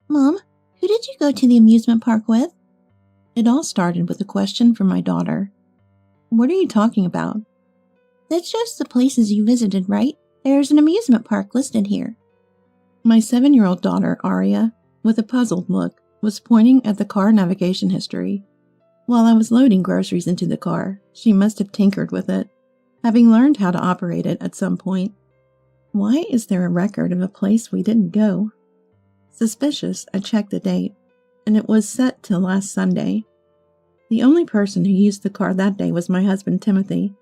Mom, who did you go to the amusement park with? It all started with a question from my daughter. What are you talking about? That's just the places you visited, right? There's an amusement park listed here. My 7-year-old daughter, Aria, with a puzzled look, was pointing at the car navigation history. While I was loading groceries into the car, she must have tinkered with it, having learned how to operate it at some point. Why is there a record of a place we didn't go? Suspicious, I checked the date, and it was set to last Sunday. The only person who used the car that day was my husband, Timothy.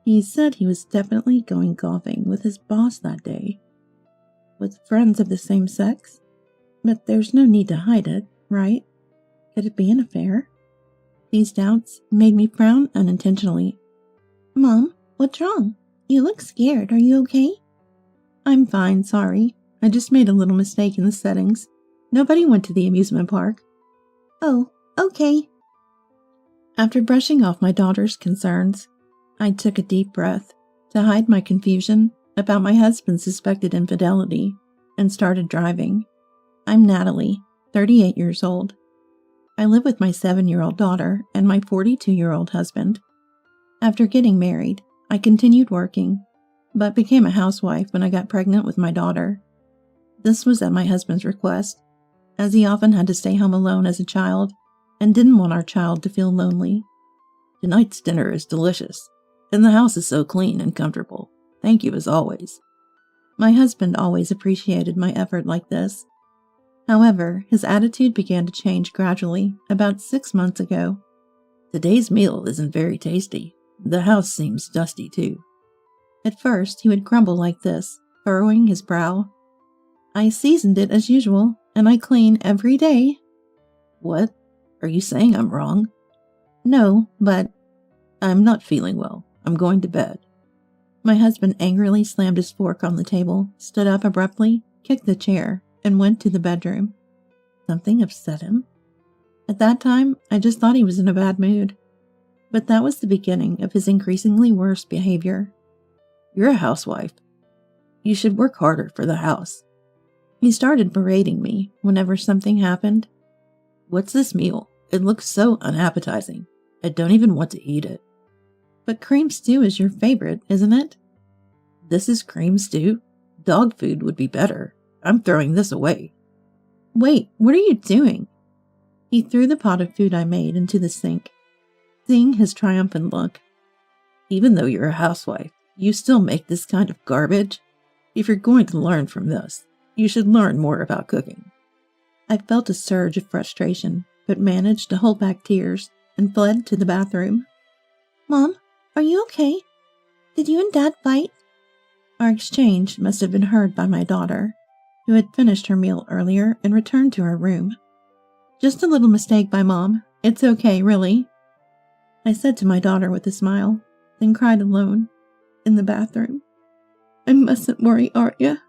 He said he was definitely going golfing with his boss that day. With friends of the same sex? But there's no need to hide it, right? Could it be an affair? These doubts made me frown unintentionally. Mom, what's wrong? You look scared. Are you okay? I'm fine, sorry. I just made a little mistake in the settings. Nobody went to the amusement park. Oh, okay. After brushing off my daughter's concerns, I took a deep breath to hide my confusion about my husband's suspected infidelity and started driving. I'm Natalie, 38 years old. I live with my 7-year-old daughter and my 42-year-old husband. After getting married, I continued working, but became a housewife when I got pregnant with my daughter. This was at my husband's request, as he often had to stay home alone as a child and didn't want our child to feel lonely. Tonight's dinner is delicious, and the house is so clean and comfortable. Thank you as always. My husband always appreciated my effort like this. However, his attitude began to change gradually about 6 months ago. Today's meal isn't very tasty. The house seems dusty too. At first, he would grumble like this, furrowing his brow. I seasoned it as usual, and I clean every day. What? Are you saying I'm wrong? No, but I'm not feeling well. I'm going to bed. My husband angrily slammed his fork on the table, stood up abruptly, kicked the chair, and went to the bedroom. Something upset him. At that time, I just thought he was in a bad mood. But that was the beginning of his increasingly worse behavior. You're a housewife. You should work harder for the house. He started berating me whenever something happened. What's this meal? It looks so unappetizing. I don't even want to eat it. But cream stew is your favorite, isn't it? This is cream stew? Dog food would be better. I'm throwing this away. Wait, what are you doing? He threw the pot of food I made into the sink. Seeing his triumphant look. Even though you're a housewife, you still make this kind of garbage? If you're going to learn from this, you should learn more about cooking. I felt a surge of frustration, but managed to hold back tears and fled to the bathroom. Mom, are you okay? Did you and Dad fight? Our exchange must have been heard by my daughter, who had finished her meal earlier and returned to her room. Just a little mistake by Mom. It's okay, really. I said to my daughter with a smile, then cried alone in the bathroom. I mustn't worry, Arya.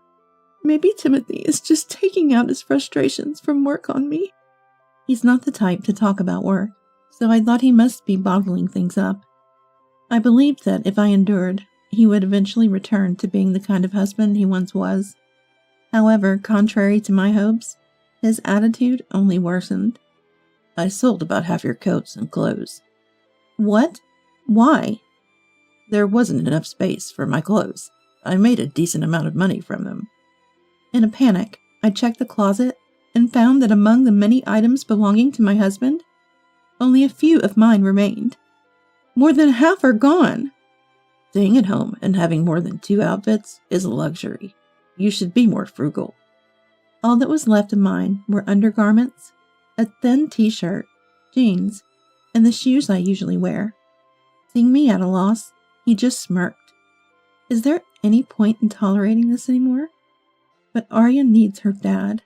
Maybe Timothy is just taking out his frustrations from work on me. He's not the type to talk about work, so I thought he must be bottling things up. I believed that if I endured, he would eventually return to being the kind of husband he once was. However, contrary to my hopes, his attitude only worsened. I sold about half your coats and clothes. What? Why? There wasn't enough space for my clothes. I made a decent amount of money from them. In a panic, I checked the closet and found that among the many items belonging to my husband, only a few of mine remained. More than half are gone. Staying at home and having more than 2 outfits is a luxury. You should be more frugal. All that was left of mine were undergarments, a thin t-shirt, jeans, and the shoes I usually wear. Seeing me at a loss, he just smirked. Is there any point in tolerating this anymore? But Arya needs her dad.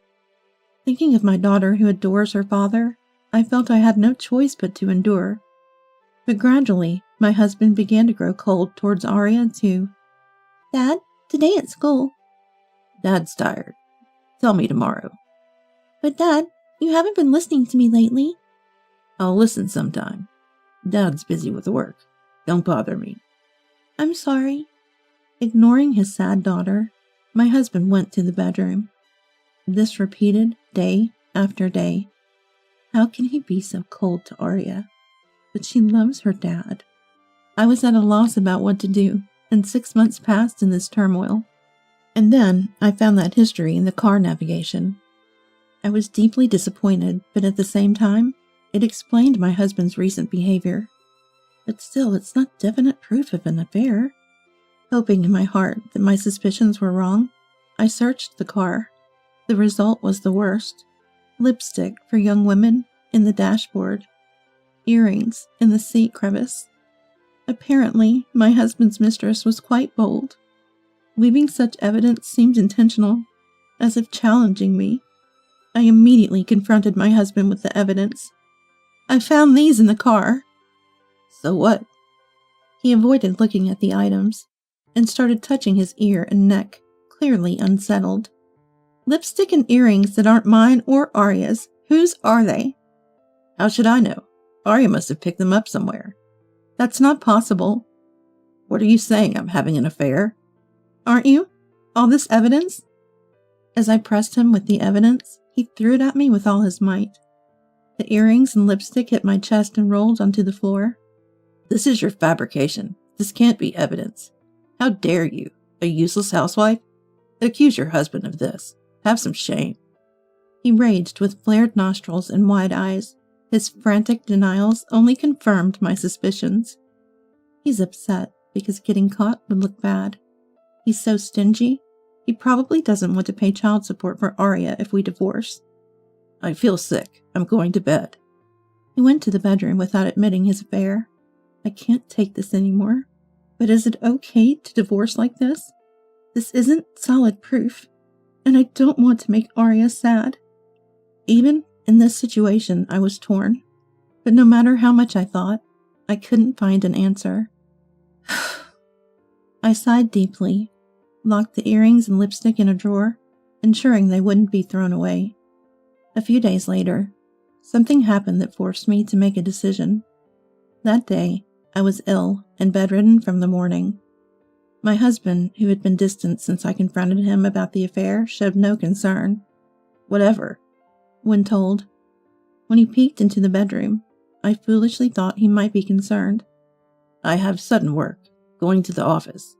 Thinking of my daughter who adores her father, I felt I had no choice but to endure. But gradually, my husband began to grow cold towards Arya too. Dad, today at school. Dad's tired. Tell me tomorrow. But Dad, you haven't been listening to me lately. I'll listen sometime. Dad's busy with work. Don't bother me. I'm sorry. Ignoring his sad daughter, my husband went to the bedroom. This repeated day after day. How can he be so cold to Arya? But she loves her dad. I was at a loss about what to do, and 6 months passed in this turmoil. And then I found that history in the car navigation. I was deeply disappointed, but at the same time, it explained my husband's recent behavior. But still, it's not definite proof of an affair. Hoping in my heart that my suspicions were wrong, I searched the car. The result was the worst. Lipstick for young women in the dashboard. Earrings in the seat crevice. Apparently, my husband's mistress was quite bold. Leaving such evidence seemed intentional, as if challenging me. I immediately confronted my husband with the evidence. I found these in the car. So what? He avoided looking at the items and started touching his ear and neck, clearly unsettled. Lipstick and earrings that aren't mine or Arya's. Whose are they? How should I know? Arya must have picked them up somewhere. That's not possible. What are you saying? I'm having an affair? Aren't you? All this evidence? As I pressed him with the evidence, he threw it at me with all his might. The earrings and lipstick hit my chest and rolled onto the floor. This is your fabrication. This can't be evidence. How dare you, a useless housewife, accuse your husband of this? Have some shame. He raged with flared nostrils and wide eyes. His frantic denials only confirmed my suspicions. He's upset because getting caught would look bad. He's so stingy, he probably doesn't want to pay child support for Arya if we divorce. I feel sick. I'm going to bed. He went to the bedroom without admitting his affair. I can't take this anymore. But is it okay to divorce like this? This isn't solid proof, and I don't want to make Arya sad. Even in this situation, I was torn. But no matter how much I thought, I couldn't find an answer. I sighed deeply, locked the earrings and lipstick in a drawer, ensuring they wouldn't be thrown away. A few days later, something happened that forced me to make a decision. That day, I was ill and bedridden from the morning. My husband, who had been distant since I confronted him about the affair, showed no concern. Whatever, when told. When he peeked into the bedroom, I foolishly thought he might be concerned. I have sudden work, going to the office,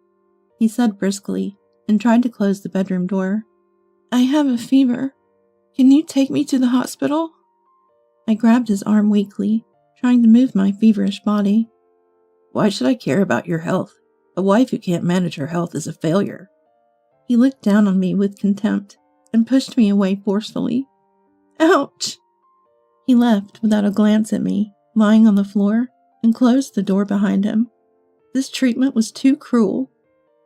he said briskly, and tried to close the bedroom door. I have a fever. Can you take me to the hospital? I grabbed his arm weakly, trying to move my feverish body. Why should I care about your health? A wife who can't manage her health is a failure. He looked down on me with contempt and pushed me away forcefully. Ouch! He left without a glance at me, lying on the floor, and closed the door behind him. This treatment was too cruel.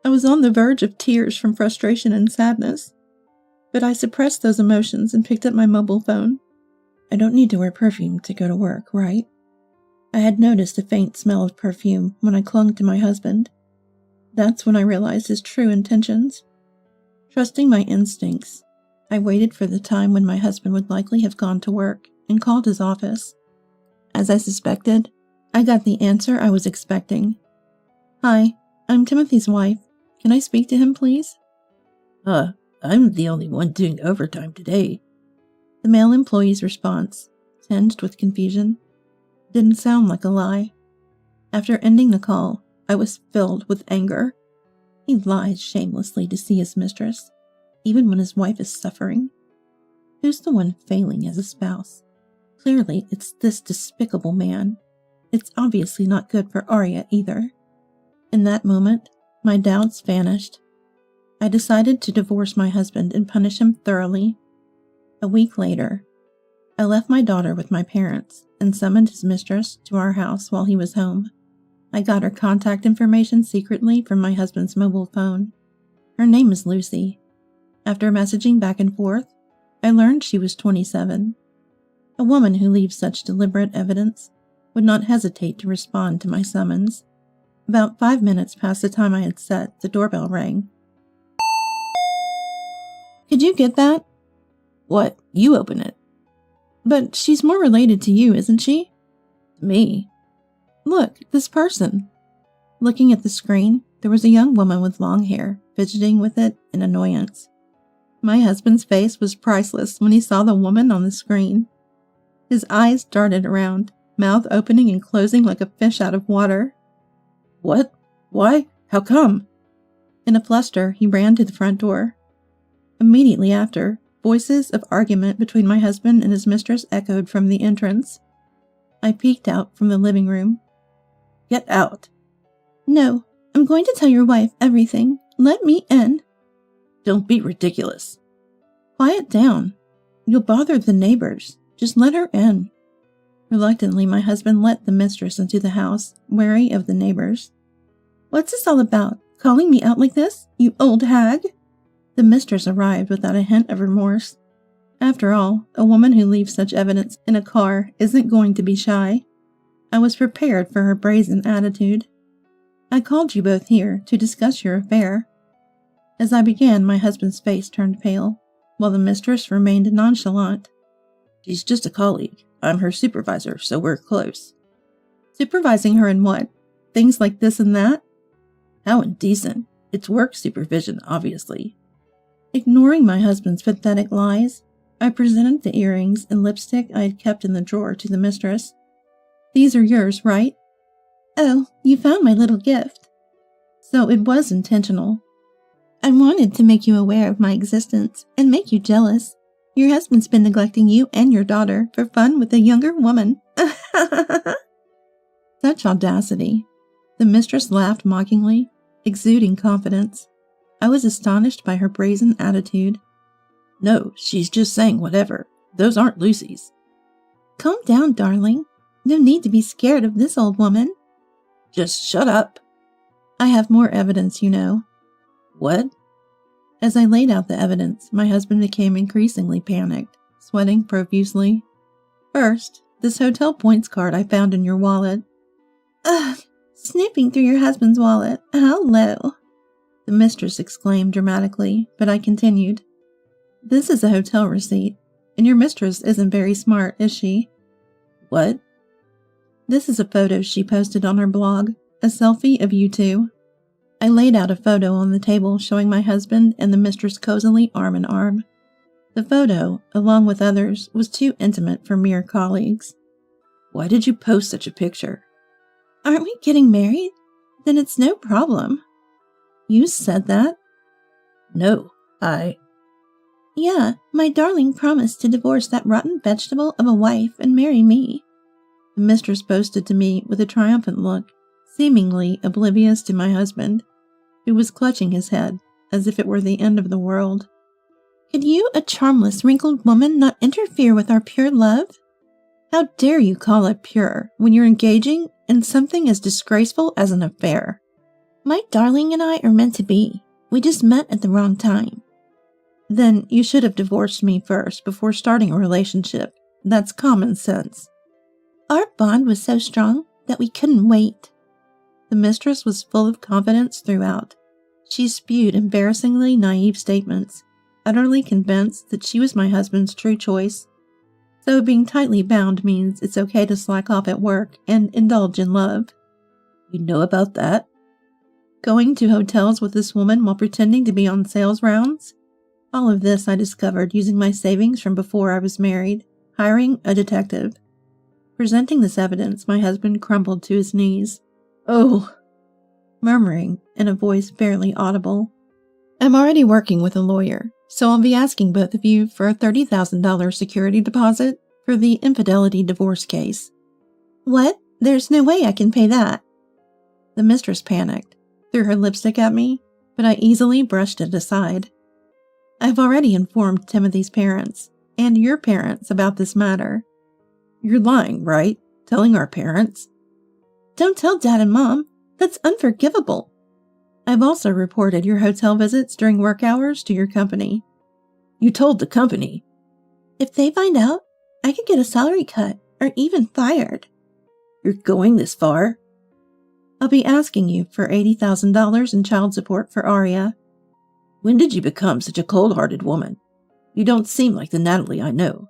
I was on the verge of tears from frustration and sadness. But I suppressed those emotions and picked up my mobile phone. I don't need to wear perfume to go to work, right? I had noticed a faint smell of perfume when I clung to my husband. That's when I realized his true intentions. Trusting my instincts, I waited for the time when my husband would likely have gone to work and called his office. As I suspected, I got the answer I was expecting. Hi, I'm Timothy's wife. Can I speak to him, please? I'm the only one doing overtime today. The male employee's response, tinged with confusion, didn't sound like a lie. After ending the call, I was filled with anger. He lies shamelessly to see his mistress, even when his wife is suffering. Who's the one failing as a spouse? Clearly, it's this despicable man. It's obviously not good for Arya either. In that moment, my doubts vanished. I decided to divorce my husband and punish him thoroughly. A week later, I left my daughter with my parents and summoned his mistress to our house while he was home. I got her contact information secretly from my husband's mobile phone. Her name is Lucy. After messaging back and forth, I learned she was 27. A woman who leaves such deliberate evidence would not hesitate to respond to my summons. About 5 minutes past the time I had set, the doorbell rang. Could you get that? What? You open it. But she's more related to you, isn't she? Me? Look, this person. Looking at the screen, there was a young woman with long hair, fidgeting with it in annoyance. My husband's face was priceless when he saw the woman on the screen. His eyes darted around, mouth opening and closing like a fish out of water. What? Why? How come? In a fluster, he ran to the front door. Immediately after, voices of argument between my husband and his mistress echoed from the entrance. I peeked out from the living room. Get out. No, I'm going to tell your wife everything. Let me in. Don't be ridiculous. Quiet down. You'll bother the neighbors. Just let her in. Reluctantly, my husband let the mistress into the house, wary of the neighbors. What's this all about? Calling me out like this, you old hag? The mistress arrived without a hint of remorse. After all, a woman who leaves such evidence in a car isn't going to be shy. I was prepared for her brazen attitude. I called you both here to discuss your affair. As I began, my husband's face turned pale, while the mistress remained nonchalant. She's just a colleague. I'm her supervisor, so we're close. Supervising her in what? Things like this and that? How indecent. It's work supervision, obviously. Ignoring my husband's pathetic lies, I presented the earrings and lipstick I had kept in the drawer to the mistress. These are yours, right? Oh, you found my little gift. So it was intentional. I wanted to make you aware of my existence and make you jealous. Your husband's been neglecting you and your daughter for fun with a younger woman. Such audacity. The mistress laughed mockingly, exuding confidence. I was astonished by her brazen attitude. No, she's just saying whatever. Those aren't Lucy's. Calm down, darling. No need to be scared of this old woman. Just shut up. I have more evidence, you know. What? As I laid out the evidence, my husband became increasingly panicked, sweating profusely. First, this hotel points card I found in your wallet. Ugh, snooping through your husband's wallet. How low. The mistress exclaimed dramatically, but I continued. This is a hotel receipt, and your mistress isn't very smart, is she? What? This is a photo she posted on her blog, a selfie of you two. I laid out a photo on the table showing my husband and the mistress cozily arm in arm. The photo, along with others, was too intimate for mere colleagues. Why did you post such a picture? Aren't we getting married? Then it's no problem. You said that? No, Yeah, my darling promised to divorce that rotten vegetable of a wife and marry me. The mistress boasted to me with a triumphant look, seemingly oblivious to my husband, who was clutching his head as if it were the end of the world. Could you, a charmless, wrinkled woman, not interfere with our pure love? How dare you call it pure when you're engaging in something as disgraceful as an affair? My darling and I are meant to be. We just met at the wrong time. Then you should have divorced me first before starting a relationship. That's common sense. Our bond was so strong that we couldn't wait. The mistress was full of confidence throughout. She spewed embarrassingly naive statements, utterly convinced that she was my husband's true choice. So being tightly bound means it's okay to slack off at work and indulge in love. You know about that? Going to hotels with this woman while pretending to be on sales rounds? All of this I discovered using my savings from before I was married, hiring a detective. Presenting this evidence, my husband crumbled to his knees. Oh, murmuring in a voice barely audible. I'm already working with a lawyer, so I'll be asking both of you for a $30,000 security deposit for the infidelity divorce case. What? There's no way I can pay that. The mistress panicked, threw her lipstick at me, but I easily brushed it aside. I've already informed Timothy's parents, and your parents, about this matter. You're lying, right? Telling our parents? Don't tell Dad and Mom. That's unforgivable. I've also reported your hotel visits during work hours to your company. You told the company. If they find out, I could get a salary cut or even fired. You're going this far? I'll be asking you for $80,000 in child support for Aria. When did you become such a cold-hearted woman? You don't seem like the Natalie I know.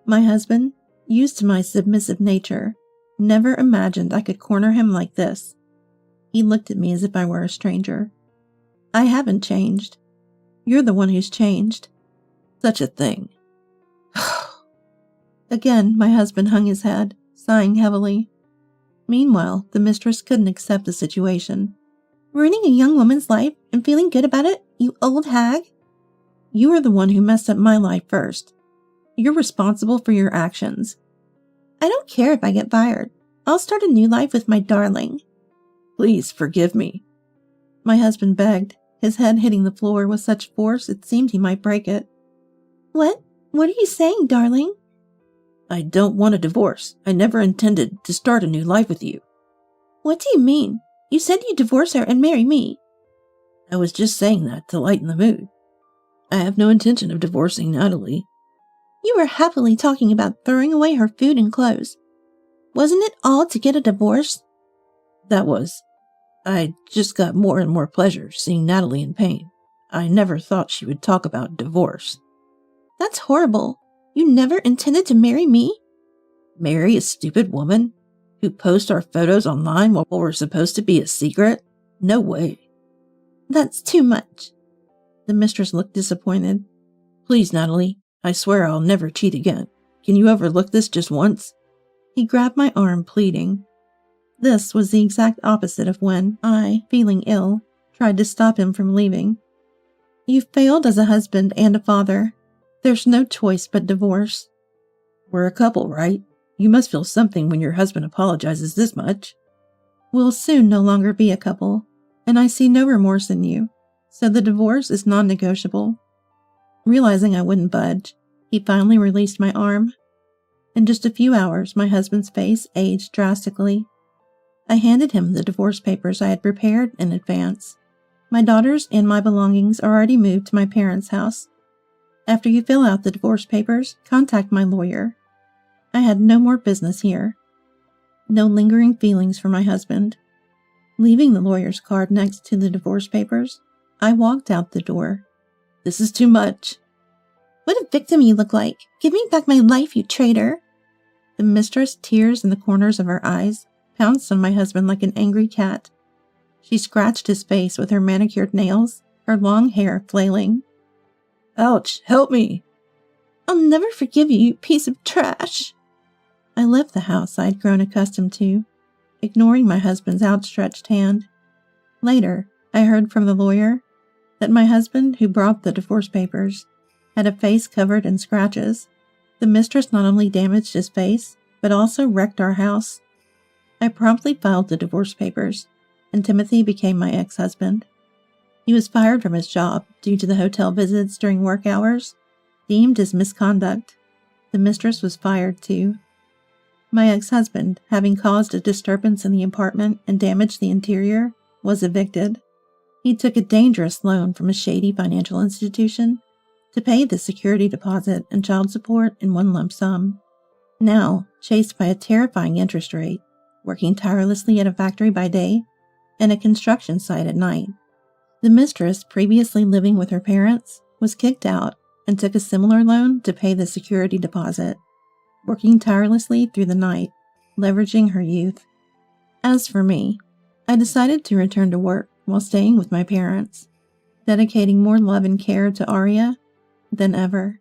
My husband, used to my submissive nature, never imagined I could corner him like this. He looked at me as if I were a stranger. I haven't changed. You're the one who's changed. Such a thing. Again, my husband hung his head, sighing heavily. Meanwhile, the mistress couldn't accept the situation. Ruining a young woman's life and feeling good about it, you old hag? You are the one who messed up my life first. You're responsible for your actions. I don't care if I get fired. I'll start a new life with my darling. Please forgive me. My husband begged, his head hitting the floor with such force it seemed he might break it. What? What are you saying, darling? I don't want a divorce. I never intended to start a new life with you. What do you mean? You said you'd divorce her and marry me. I was just saying that to lighten the mood. I have no intention of divorcing Natalie. You were happily talking about throwing away her food and clothes. Wasn't it all to get a divorce? That was. I just got more and more pleasure seeing Natalie in pain. I never thought she would talk about divorce. That's horrible. You never intended to marry me? Marry a stupid woman who posts our photos online while we're supposed to be a secret? No way. That's too much. The mistress looked disappointed. Please, Natalie, I swear I'll never cheat again. Can you overlook this just once? He grabbed my arm, pleading. This was the exact opposite of when I, feeling ill, tried to stop him from leaving. You've failed as a husband and a father. There's no choice but divorce. We're a couple, right? You must feel something when your husband apologizes this much. We'll soon no longer be a couple, and I see no remorse in you, so the divorce is non-negotiable. Realizing I wouldn't budge, he finally released my arm. In just a few hours, my husband's face aged drastically. I handed him the divorce papers I had prepared in advance. My daughters and my belongings are already moved to my parents' house. After you fill out the divorce papers, contact my lawyer. I had no more business here. No lingering feelings for my husband. Leaving the lawyer's card next to the divorce papers, I walked out the door. This is too much. What a victim you look like. Give me back my life, you traitor. The mistress, tears in the corners of her eyes, pounced on my husband like an angry cat. She scratched his face with her manicured nails, her long hair flailing. Ouch, help me. I'll never forgive you, you piece of trash. I left the house I had grown accustomed to, ignoring my husband's outstretched hand. Later, I heard from the lawyer that my husband, who brought the divorce papers, had a face covered in scratches. The mistress not only damaged his face, but also wrecked our house. I promptly filed the divorce papers, and Timothy became my ex-husband. He was fired from his job due to the hotel visits during work hours, deemed as misconduct. The mistress was fired too. My ex-husband, having caused a disturbance in the apartment and damaged the interior, was evicted. He took a dangerous loan from a shady financial institution to pay the security deposit and child support in one lump sum. Now, chased by a terrifying interest rate, working tirelessly at a factory by day and a construction site at night, the mistress, previously living with her parents, was kicked out and took a similar loan to pay the security deposit, working tirelessly through the night, leveraging her youth. As for me, I decided to return to work while staying with my parents, dedicating more love and care to Arya than ever.